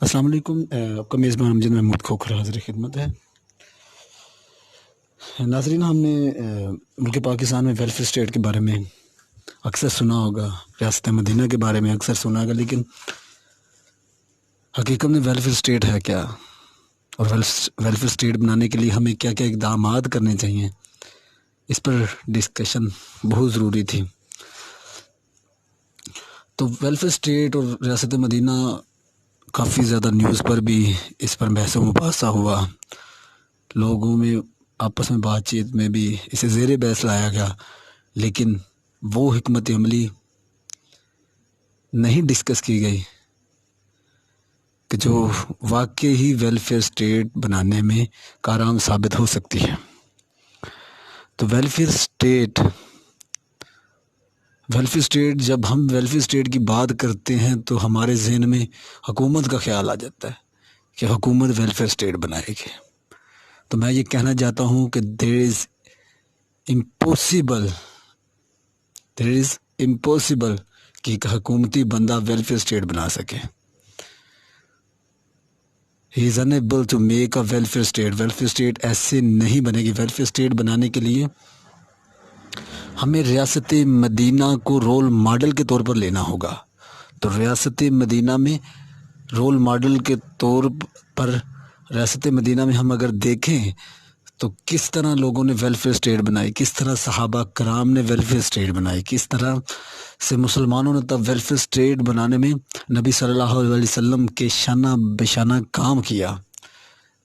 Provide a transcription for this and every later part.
السلام علیکم۔ آپ کا میزبان امجد محمود کھوکھر حاضر خدمت ہے۔ ناظرین، ہم نے ملک پاکستان میں ویلفیئر اسٹیٹ کے بارے میں اکثر سنا ہوگا، ریاست مدینہ کے بارے میں اکثر سنا ہوگا، لیکن حقیقت میں ویلفیئر اسٹیٹ ہے کیا، اور ویلفیئر اسٹیٹ بنانے کے لیے ہمیں کیا کیا اقدامات کرنے چاہیے، اس پر ڈسکشن بہت ضروری تھی۔ تو ویلفیئر اسٹیٹ اور ریاست مدینہ کافی زیادہ نیوز پر بھی اس پر بحث و مباحثہ ہوا، لوگوں میں آپس میں بات چیت میں بھی اسے زیر بحث لایا گیا، لیکن وہ حکمت عملی نہیں ڈسکس کی گئی کہ جو واقعی ہی ویلفیئر اسٹیٹ بنانے میں کارآمد ثابت ہو سکتی ہے۔ تو ویلفیئر اسٹیٹ جب ہم ویلفیئر اسٹیٹ کی بات کرتے ہیں تو ہمارے ذہن میں حکومت کا خیال آ جاتا ہے کہ حکومت ویلفیئر اسٹیٹ بنائے گی۔ تو میں یہ کہنا چاہتا ہوں کہ دیر از امپاسبل کہ ایک حکومتی بندہ ویلفیئر اسٹیٹ بنا سکے۔ He is enable to make a welfare state. Welfare state ایسے نہیں بنے گی۔ ویلفیئر اسٹیٹ بنانے کے لیے ہمیں ریاست مدینہ کو رول ماڈل کے طور پر لینا ہوگا۔ تو ریاست مدینہ میں رول ماڈل کے طور پر ریاست مدینہ میں ہم اگر دیکھیں تو کس طرح لوگوں نے ویلفیئر اسٹیٹ بنائی، کس طرح صحابہ کرام نے ویلفیئر اسٹیٹ بنائی، کس طرح سے مسلمانوں نے تب ویلفیئر اسٹیٹ بنانے میں نبی صلی اللہ علیہ وسلم کے شانہ بشانہ کام کیا۔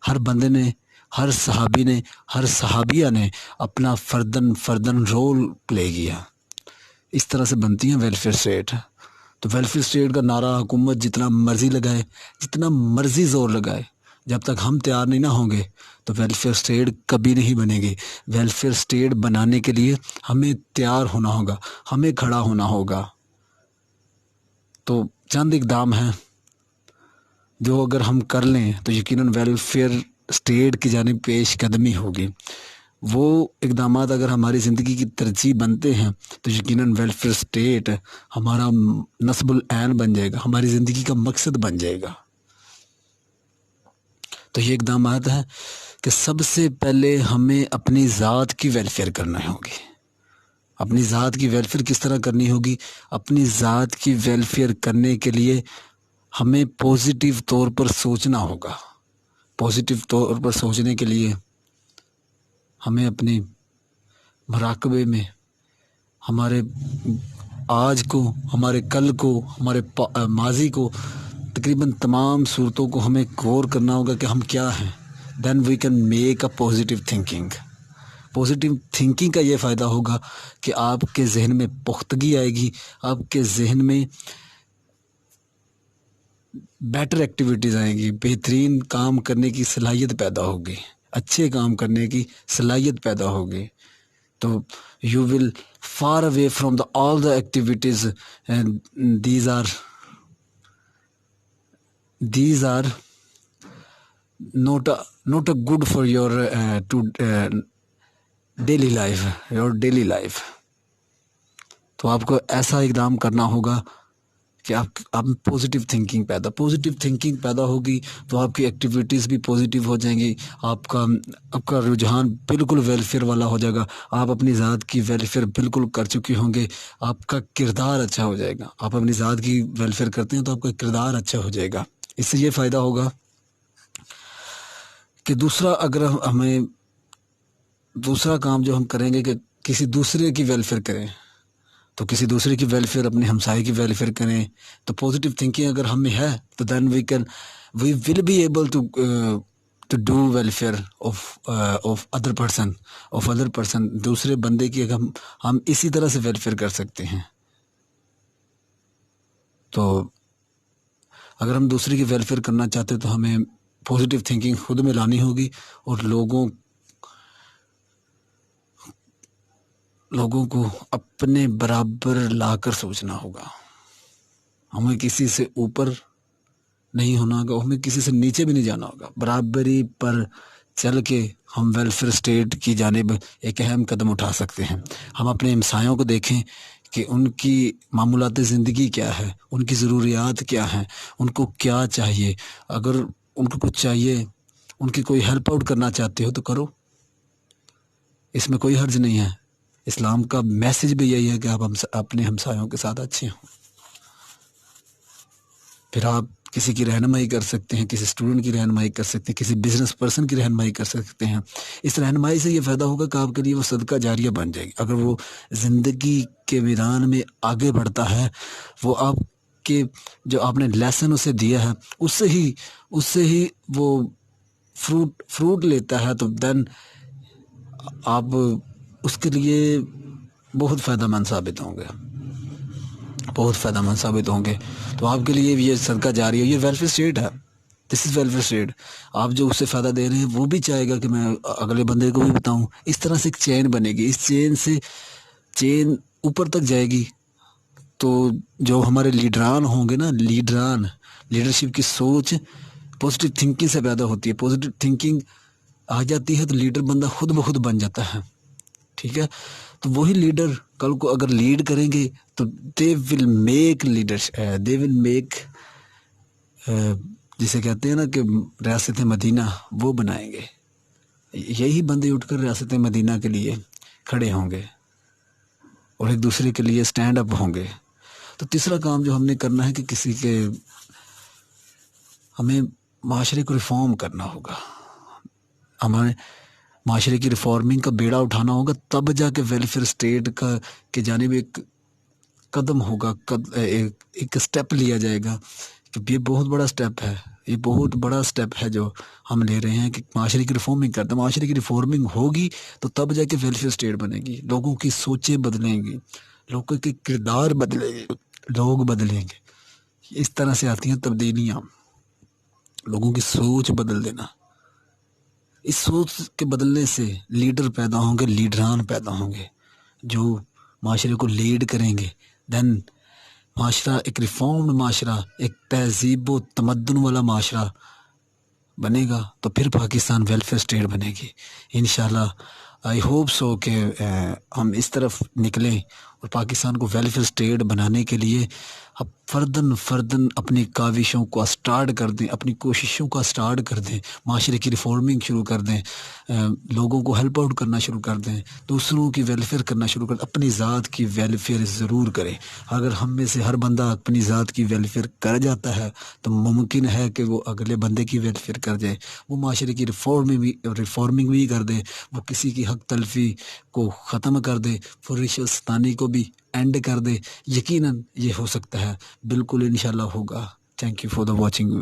ہر بندے نے، ہر صحابی نے، ہر صحابیہ نے اپنا فردن رول پلے کیا۔ اس طرح سے بنتی ہیں ویلفیئر اسٹیٹ۔ تو ویلفیئر اسٹیٹ کا نعرہ حکومت جتنا مرضی لگائے، جتنا مرضی زور لگائے، جب تک ہم تیار نہیں نہ ہوں گے تو ویلفیئر اسٹیٹ کبھی نہیں بنے گی۔ ویلفیئر اسٹیٹ بنانے کے لیے ہمیں تیار ہونا ہوگا، ہمیں کھڑا ہونا ہوگا۔ تو چند اقدام ہیں جو اگر ہم کر لیں تو یقیناً ویلفیئر اسٹیٹ کی جانب پیش قدمی ہوگی۔ وہ اقدامات اگر ہماری زندگی کی ترجیح بنتے ہیں تو یقیناً ویلفیئر اسٹیٹ ہمارا نصب العین بن جائے گا، ہماری زندگی کا مقصد بن جائے گا۔ تو یہ اقدامات ہیں کہ سب سے پہلے ہمیں اپنی ذات کی ویلفیئر کرنا ہوگی۔ اپنی ذات کی ویلفیئر کس طرح کرنی ہوگی؟ اپنی ذات کی ویلفیئر کرنے کے لیے ہمیں پازیٹیو طور پر سوچنا ہوگا۔ پازیٹیو طور پر سوچنے کے لیے ہمیں اپنے مراقبے میں ہمارے آج کو، ہمارے کل کو، ہمارے ماضی کو، تقریباً تمام صورتوں کو ہمیں غور کرنا ہوگا کہ ہم کیا ہیں۔ Then we can make a positive thinking. Positive thinking کا یہ فائدہ ہوگا کہ آپ کے ذہن میں پختگی آئے گی، آپ کے ذہن میں بیٹر ایکٹیویٹیز آئیں گی، بہترین کام کرنے کی صلاحیت پیدا ہوگی، اچھے کام کرنے کی صلاحیت پیدا ہوگی۔ تو you will far away from all the activities these are not a good for your daily life. تو آپ کو ایسا اقدام کرنا ہوگا کہ آپ پازیٹیو تھنکنگ پیدا ہوگی تو آپ کی ایکٹیویٹیز بھی پازیٹیو ہو جائیں گی، آپ کا رجحان بالکل ویلفیئر والا ہو جائے گا، آپ اپنی ذات کی ویلفیئر بالکل کر چکے ہوں گے، آپ کا کردار اچھا ہو جائے گا۔ آپ اپنی ذات کی ویلفیئر کرتے ہیں تو آپ کا کردار اچھا ہو جائے گا۔ اس سے یہ فائدہ ہوگا کہ دوسرا کام جو ہم کریں گے کہ کسی دوسرے کی ویلفیئر کریں، تو کسی دوسرے کی ویلفیئر، اپنے ہمسائے کی ویلفیئر کریں۔ تو پازیٹیو تھنکنگ اگر ہمیں ہے تو then we will be able to do welfare of other person. دوسرے بندے کی اگر ہم اسی طرح سے ویلفیئر کر سکتے ہیں۔ تو اگر ہم دوسرے کی ویلفیئر کرنا چاہتے تو ہمیں پازیٹیو تھنکنگ خود میں لانی ہوگی اور لوگوں کو اپنے برابر لا کر سوچنا ہوگا۔ ہمیں کسی سے اوپر نہیں ہونا ہوگا، ہمیں کسی سے نیچے بھی نہیں جانا ہوگا۔ برابری پر چل کے ہم ویلفیئر اسٹیٹ کی جانب ایک اہم قدم اٹھا سکتے ہیں۔ ہم اپنے ہمسایوں کو دیکھیں کہ ان کی معمولات زندگی کیا ہے، ان کی ضروریات کیا ہیں، ان کو کیا چاہیے. اگر ان کو کچھ چاہیے، ان کی کوئی ہیلپ آؤٹ کرنا چاہتے ہو تو کرو، اس میں کوئی حرج نہیں ہے. اسلام کا میسج بھی یہی ہے کہ آپ اپنے ہمسایوں کے ساتھ اچھے ہوں. پھر آپ کسی کی رہنمائی کر سکتے ہیں، کسی اسٹوڈنٹ کی رہنمائی کر سکتے ہیں، کسی بزنس پرسن کی رہنمائی کر سکتے ہیں. اس رہنمائی سے یہ فائدہ ہوگا کہ آپ کے لیے وہ صدقہ جاریہ بن جائے گی. اگر وہ زندگی کے میدان میں آگے بڑھتا ہے، وہ آپ کے جو آپ نے لیسن اسے دیا ہے اس سے ہی وہ فروٹ لیتا ہے، تو دین آپ اس کے لیے بہت فائدہ مند ثابت ہوں گے، بہت فائدہ مند ثابت ہوں گے. تو آپ کے لیے یہ صدقہ جاری ہے، یہ ویلفیئر اسٹیٹ ہے. دس از ویلفیئر اسٹیٹ. آپ جو اسے فائدہ دے رہے ہیں وہ بھی چاہے گا کہ میں اگلے بندے کو بھی بتاؤں. اس طرح سے ایک چین بنے گی، اس چین سے چین اوپر تک جائے گی. تو جو ہمارے لیڈران ہوں گے نا، لیڈرشپ کی سوچ پازیٹیو تھنکنگ سے پیدا ہوتی ہے. پازیٹیو تھنکنگ آ جاتی ہے تو لیڈر بندہ خود بخود بن جاتا ہے. ٹھیک ہے، تو وہی لیڈر کل کو اگر لیڈ کریں گے تو دے ول میک جسے کہتے ہیں نا کہ ریاست مدینہ وہ بنائیں گے. یہی بندے اٹھ کر ریاست مدینہ کے لیے کھڑے ہوں گے اور ایک دوسرے کے لیے سٹینڈ اپ ہوں گے. تو تیسرا کام جو ہم نے کرنا ہے کہ ہمیں معاشرے کو ریفارم کرنا ہوگا. ہمیں معاشرے کی ریفارمنگ کا بیڑا اٹھانا ہوگا، تب جا کے ویلفیئر اسٹیٹ کے جانب ایک قدم ہوگا، ایک سٹیپ لیا جائے گا. کہ یہ بہت بڑا سٹیپ ہے، یہ بہت بڑا سٹیپ ہے جو ہم لے رہے ہیں کہ معاشرے کی ریفارمنگ کرتے ہیں. معاشرے کی ریفارمنگ ہوگی تو تب جا کے ویلفیئر اسٹیٹ بنے گی. لوگوں کی سوچیں بدلیں گی، لوگوں کے کردار بدلیں گے، لوگ بدلیں گے. اس طرح سے آتی ہیں تبدیلیاں، لوگوں کی سوچ بدل دینا. اس سوچ کے بدلنے سے لیڈر پیدا ہوں گے، لیڈران پیدا ہوں گے جو معاشرے کو لیڈ کریں گے. دین معاشرہ ایک ریفارمڈ معاشرہ، ایک تہذیب و تمدن والا معاشرہ بنے گا. تو پھر پاکستان ویلفیئر اسٹیٹ بنے گی انشاءاللہ. آئی ہوپ سو کہ ہم اس طرف نکلیں اور پاکستان کو ویلفیئر اسٹیٹ بنانے کے لیے اب فردن اپنی کاوشوں کو سٹارٹ کر دیں، اپنی کوششوں کا سٹارٹ کر دیں، معاشرے کی ریفارمنگ شروع کر دیں، لوگوں کو ہیلپ آؤٹ کرنا شروع کر دیں، دوسروں کی ویلفیئر کرنا شروع کر دیں. اپنی ذات کی ویلفیئر ضرور کریں. اگر ہم میں سے ہر بندہ اپنی ذات کی ویلفیئر کر جاتا ہے تو ممکن ہے کہ وہ اگلے بندے کی ویلفیئر کر جائے، وہ معاشرے کی ریفارمنگ بھی کر دے، وہ کسی کی حق تلفی کو ختم کر دے، رشوت ستانی کو بھی اینڈ کر دے. یقیناً یہ ہو سکتا ہے، بالکل انشاءاللہ ہوگا. Thank you for the watching.